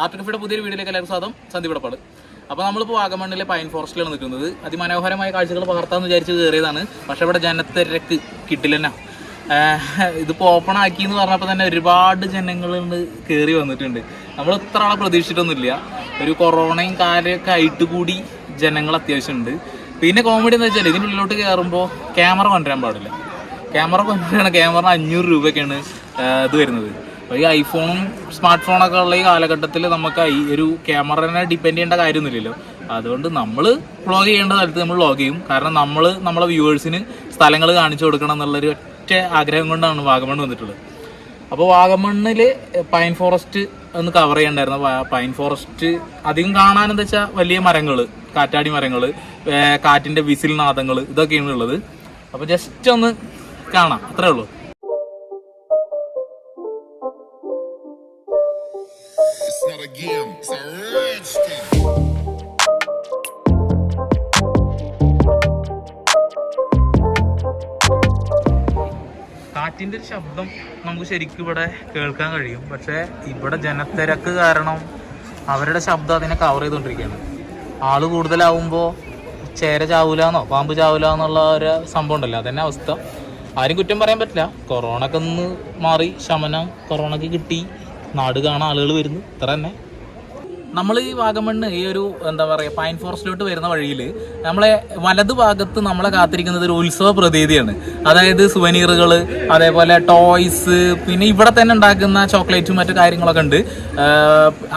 ആർട്ട്കഫയുടെ പുതിയൊരു വീഡിയോയിലേക്ക് എല്ലാവർക്കും സ്വാഗതം. സന്ദീപ്. അപ്പോൾ നമ്മളിപ്പോൾ വാഗമണ്ണിലെ പൈൻ ഫോറസ്റ്റിലാണ് നിൽക്കുന്നത്. അതിമനോഹരമായ കാഴ്ചകൾ പകർത്താമെന്ന് വിചാരിച്ച് കയറിയതാണ്. പക്ഷേ ഇവിടെ ജനത്തിരക്ക് കിട്ടില്ല. ഇതിപ്പോൾ ഓപ്പൺ ആക്കി എന്ന് പറഞ്ഞപ്പോൾ തന്നെ ഒരുപാട് ജനങ്ങളുണ്ട് കയറി വന്നിട്ടുണ്ട്. നമ്മൾ ഇത്ര ആളെ പ്രതീക്ഷിച്ചിട്ടൊന്നുമില്ല. ഒരു കൊറോണയും കാര്യമൊക്കെ ആയിട്ട് കൂടി ജനങ്ങൾ അത്യാവശ്യമുണ്ട്. പിന്നെ കോമഡി എന്ന് വെച്ചാൽ ഇതിനുള്ളിലോട്ട് കയറുമ്പോൾ ക്യാമറ കൊണ്ടുവരാൻ പാടില്ല. ക്യാമറ 500 രൂപയൊക്കെയാണ് ഇത് വരുന്നത്. അപ്പോൾ ഈ ഐഫോണും സ്മാർട്ട് ഫോണൊക്കെ ഉള്ള ഈ കാലഘട്ടത്തിൽ നമുക്ക് ഈ ഒരു ക്യാമറനെ ഡിപ്പെൻഡ് ചെയ്യേണ്ട കാര്യമൊന്നുമില്ലല്ലോ. അതുകൊണ്ട് നമ്മൾ വ്ളോഗ് ചെയ്യേണ്ട സ്ഥലത്ത് നമ്മൾ വ്ളോഗ് ചെയ്യും. കാരണം നമ്മൾ നമ്മളെ വ്യൂവേഴ്സിന് സ്ഥലങ്ങൾ കാണിച്ചു കൊടുക്കണം എന്നുള്ളൊരു ഒറ്റ ആഗ്രഹം കൊണ്ടാണ് വാഗമൺ വന്നിട്ടുള്ളത്. അപ്പോൾ വാഗമണ്ണിൽ പൈൻ ഫോറസ്റ്റ് ഒന്ന് കവർ ചെയ്യണ്ടായിരുന്നു. പൈൻ ഫോറസ്റ്റ് അധികം കാണാനെന്താ വെച്ചാൽ വലിയ മരങ്ങൾ, കാറ്റാടി മരങ്ങൾ, കാറ്റിൻ്റെ വിസിൽ നാദങ്ങൾ, ഇതൊക്കെയാണ് ഉള്ളത്. അപ്പോൾ ജസ്റ്റ് ഒന്ന് കാണാം, അത്രേ ഉള്ളൂ. കാറ്റിൻ്റെ ഒരു ശബ്ദം നമുക്ക് ശരിക്കും ഇവിടെ കേൾക്കാൻ കഴിയും. പക്ഷേ ഇവിടെ ജനത്തിരക്ക് കാരണം അവരുടെ ശബ്ദം അതിനെ കവർ ചെയ്തുകൊണ്ടിരിക്കുകയാണ്. ആള് കൂടുതലാവുമ്പോൾ ചേര ചാവൂലെന്നോ പാമ്പ് ചാവൂലെന്നുള്ള ഒരു സംഭവം ഉണ്ടല്ലോ, അതന്നെ അവസ്ഥ. ആരും കുറ്റം പറയാൻ പറ്റില്ല. കൊറോണക്ക് ഒന്ന് മാറി ശമനം കൊറോണക്ക് കിട്ടി, നാട് കാണാൻ ആളുകൾ വരുന്നു, ഇത്ര തന്നെ. നമ്മൾ ഈ വാഗമണ്ണ് ഈ ഒരു എന്താ പറയുക പൈൻ ഫോറസ്റ്റിലോട്ട് വരുന്ന വഴിയിൽ നമ്മളെ വലതു ഭാഗത്ത് നമ്മളെ കാത്തിരിക്കുന്നത് ഒരു ഉത്സവ പ്രതീതിയാണ്. അതായത് സുവനീറുകൾ, അതേപോലെ ടോയ്സ്, പിന്നെ ഇവിടെ തന്നെ ഉണ്ടാക്കുന്ന ചോക്ലേറ്റും മറ്റു കാര്യങ്ങളൊക്കെ ഉണ്ട്.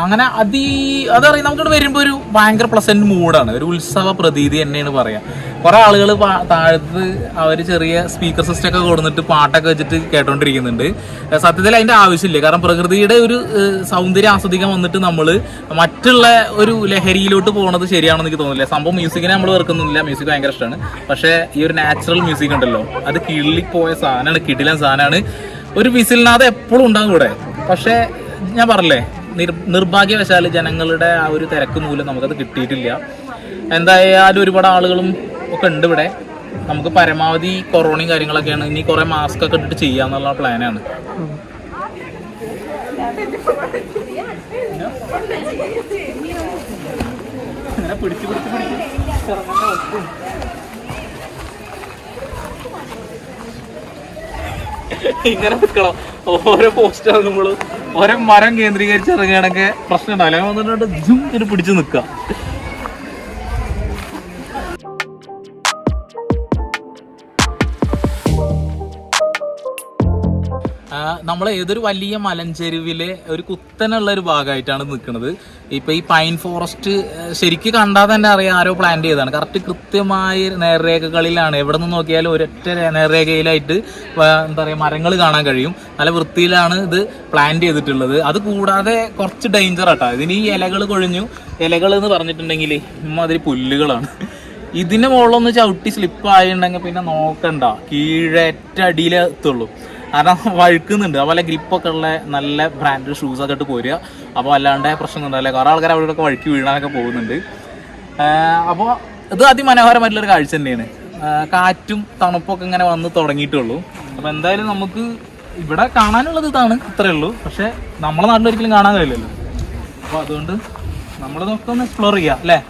അങ്ങനെ അതറിയാം, നമുക്കിവിടെ വരുമ്പോൾ ഒരു ഭയങ്കര പ്ലസന്റ് മൂഡാണ്, ഒരു ഉത്സവ പ്രതീതി തന്നെയാണ് പറയാം. കുറേ ആളുകൾ താഴത്ത് അവർ ചെറിയ സ്പീക്കർ സിസ്റ്റം ഒക്കെ കൊടുത്തിട്ട് പാട്ടൊക്കെ വെച്ചിട്ട് കേട്ടോണ്ടിരിക്കുന്നുണ്ട്. സത്യത്തിൽ അതിൻ്റെ ആവശ്യമില്ല. കാരണം പ്രകൃതിയുടെ ഒരു സൗന്ദര്യം ആസ്വദിക്കാൻ വന്നിട്ട് നമ്മൾ മറ്റുള്ള ഒരു ലഹരിയിലോട്ട് പോകുന്നത് ശരിയാണെന്ന് എനിക്ക് തോന്നുന്നില്ല. സംഭവം മ്യൂസിക്കിനെ നമ്മൾ വെറുക്കുന്നില്ല, മ്യൂസിക് ഭയങ്കര ഇഷ്ടമാണ്. പക്ഷേ ഈ ഒരു നാച്ചുറൽ മ്യൂസിക് ഉണ്ടല്ലോ, അത് കിള്ളിപ്പോയ സാധനമാണ്, കിടിലൻ സാധനമാണ്. ഒരു വിസിൽനാഥ എപ്പോഴും ഉണ്ടാകും ഇവിടെ. പക്ഷേ ഞാൻ പറഞ്ഞില്ലേ, നിർഭാഗ്യവശാൽ ജനങ്ങളുടെ ആ ഒരു തിരക്ക് മൂലം നമുക്കത് കിട്ടിയിട്ടില്ല. എന്തായാലും ഒരുപാട് ആളുകളും ഒക്കെ ഉണ്ട് ഇവിടെ. നമുക്ക് പരമാവധി കൊറോണയും കാര്യങ്ങളൊക്കെയാണ്. ഇനി കുറേ മാസ്ക് ഒക്കെ ഇട്ടിട്ട് ചെയ്യാന്നുള്ള പ്ലാനാണ്. ഇങ്ങനെ നിൽക്കണം. ഓരോ പോസ്റ്റാണ് നമ്മൾ ഓരോ മരം കേന്ദ്രീകരിച്ച് ഇറങ്ങുകയാണെങ്കിൽ പ്രശ്നം ഉണ്ടാവില്ല. അങ്ങനെ വന്നിട്ട് ജും ഇങ്ങനെ പിടിച്ച് നിൽക്കുക. നമ്മൾ ഏതൊരു വലിയ മലഞ്ചെരുവിലെ ഒരു കുത്തനുള്ള ഒരു ഭാഗമായിട്ടാണ് നിൽക്കുന്നത്. ഇപ്പം ഈ പൈൻ ഫോറസ്റ്റ് ശരിക്കും കണ്ടാൽ തന്നെ അറിയാം ആരോ പ്ലാൻ ചെയ്തതാണ്. കറക്റ്റ് കൃത്യമായ നേർരേഖകളിലാണ്. എവിടെ നിന്ന് നോക്കിയാലും ഒരൊറ്റ നേർരേഖയിലായിട്ട് എന്താ പറയുക മരങ്ങൾ കാണാൻ കഴിയും. നല്ല വൃത്തിയിലാണ് ഇത് പ്ലാൻ ചെയ്തിട്ടുള്ളത്. അത് കൂടാതെ കുറച്ച് ഡേഞ്ചർ ആട്ടോ. ഇതിന് ഈ ഇലകൾ കൊഴിഞ്ഞു. ഇലകൾ എന്ന് പറഞ്ഞിട്ടുണ്ടെങ്കിൽ ഇമ്മാതിരി പുല്ലുകളാണ്. ഇതിൻ്റെ മുകളിലൊന്ന് ചവിട്ടി സ്ലിപ്പായിട്ടുണ്ടെങ്കിൽ പിന്നെ നോക്കണ്ട, കീഴേറ്റ അടിയിലേ എത്തുള്ളൂ. കാരണം വഴുക്കുന്നുണ്ട്. അതുപോലെ ഗ്രിപ്പൊക്കെ ഉള്ള നല്ല ബ്രാൻഡ് ഷൂസൊക്കെ ഇട്ട് പോരുക. അപ്പോൾ അല്ലാണ്ട് പ്രശ്നമൊന്നുമില്ല. കുറേ ആൾക്കാർ അവിടെയൊക്കെ വഴുക്കി വീഴാനൊക്കെ പോകുന്നുണ്ട്. അപ്പോൾ ഇത് അതിമനോഹരമായിട്ടുള്ളൊരു കാഴ്ച തന്നെയാണ്. കാറ്റും തണുപ്പൊക്കെ ഇങ്ങനെ വന്ന് തുടങ്ങിയിട്ടുള്ളൂ. അപ്പോൾ എന്തായാലും നമുക്ക് ഇവിടെ കാണാനുള്ളത് ഇതാണ്, ഇത്രയേ ഉള്ളൂ. പക്ഷേ നമ്മളെ നാട്ടിലൊരിക്കലും കാണാൻ കഴിയില്ലല്ലോ. അപ്പോൾ അതുകൊണ്ട് നമ്മളിതൊക്കെ ഒന്ന് എക്സ്പ്ലോർ ചെയ്യാം അല്ലേ.